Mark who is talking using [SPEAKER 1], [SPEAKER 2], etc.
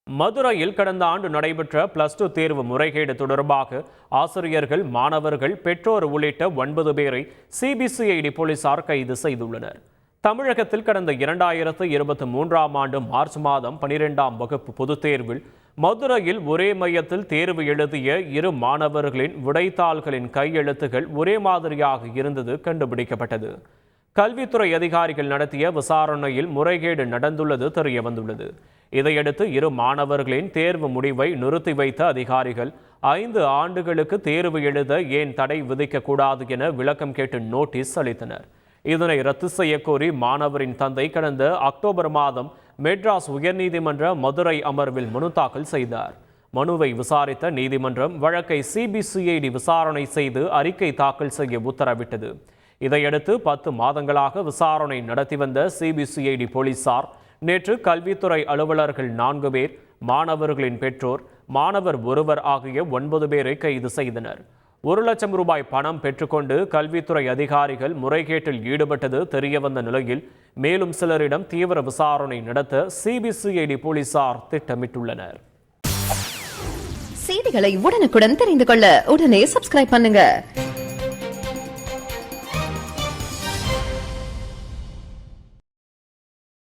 [SPEAKER 1] மதுரையில் கடந்த ஆண்டு நடைபெற்ற +2 தேர்வு முறைகேடு தொடர்பாக ஆசிரியர்கள், மாணவர்கள், பெற்றோர் உள்ளிட்ட 9 பேரை சிபிசிஐடி போலீசார் கைது செய்துள்ளனர். தமிழகத்தில் கடந்த 2023ஆம் ஆண்டு மார்ச் மாதம் 12ஆம் வகுப்பு பொதுத் தேர்வில் மதுரையில் ஒரே மையத்தில் தேர்வு எழுதிய 2 மாணவர்களின் விடைத்தாள்களின் கையெழுத்துகள் ஒரே மாதிரியாக இருந்தது கண்டுபிடிக்கப்பட்டது. கல்வித்துறை அதிகாரிகள் நடத்திய விசாரணையில் முறைகேடு நடந்துள்ளது தெரியவந்துள்ளது. இதையடுத்து 2 மாணவர்களின் தேர்வு முடிவை நிறுத்தி வைத்த அதிகாரிகள் 5 ஆண்டுகளுக்கு தேர்வு எழுத ஏன் தடை விதிக்கக்கூடாது என விளக்கம் கேட்டு நோட்டீஸ் அளித்தனர். இதனை ரத்து செய்யக்கோரி மாணவரின் தந்தை கடந்த அக்டோபர் மாதம் மெட்ராஸ் உயர்நீதிமன்ற மதுரை அமர்வில் மனு தாக்கல் செய்தார். மனுவை விசாரித்த நீதிமன்றம் வழக்கை சிபிசிஐடி விசாரணை செய்து அறிக்கை தாக்கல் செய்ய உத்தரவிட்டது. இதையடுத்து 10 மாதங்களாக விசாரணை நடத்தி வந்த சிபிசிஐடி போலீசார் நேற்று கல்வித்துறை அலுவலர்கள் 4 பேர், மாணவர்களின் பெற்றோர், மாணவர் ஒருவர் ஆகிய 9 பேரை கைது செய்தனர். 1 லட்சம் ரூபாய் பணம் பெற்றுக்கொண்டு கல்வித்துறை அதிகாரிகள் முறைகேட்டில் ஈடுபட்டது தெரியவந்த நிலையில் மேலும் சிலரிடம் தீவிர விசாரணை நடத்த சிபிசிஐடி போலீசார் திட்டமிட்டுள்ளனர்.
[SPEAKER 2] செய்திகளை உடனுக்குடன் தெரிந்து கொள்ள உடனே சப்ஸ்கிரைப் பண்ணுங்க.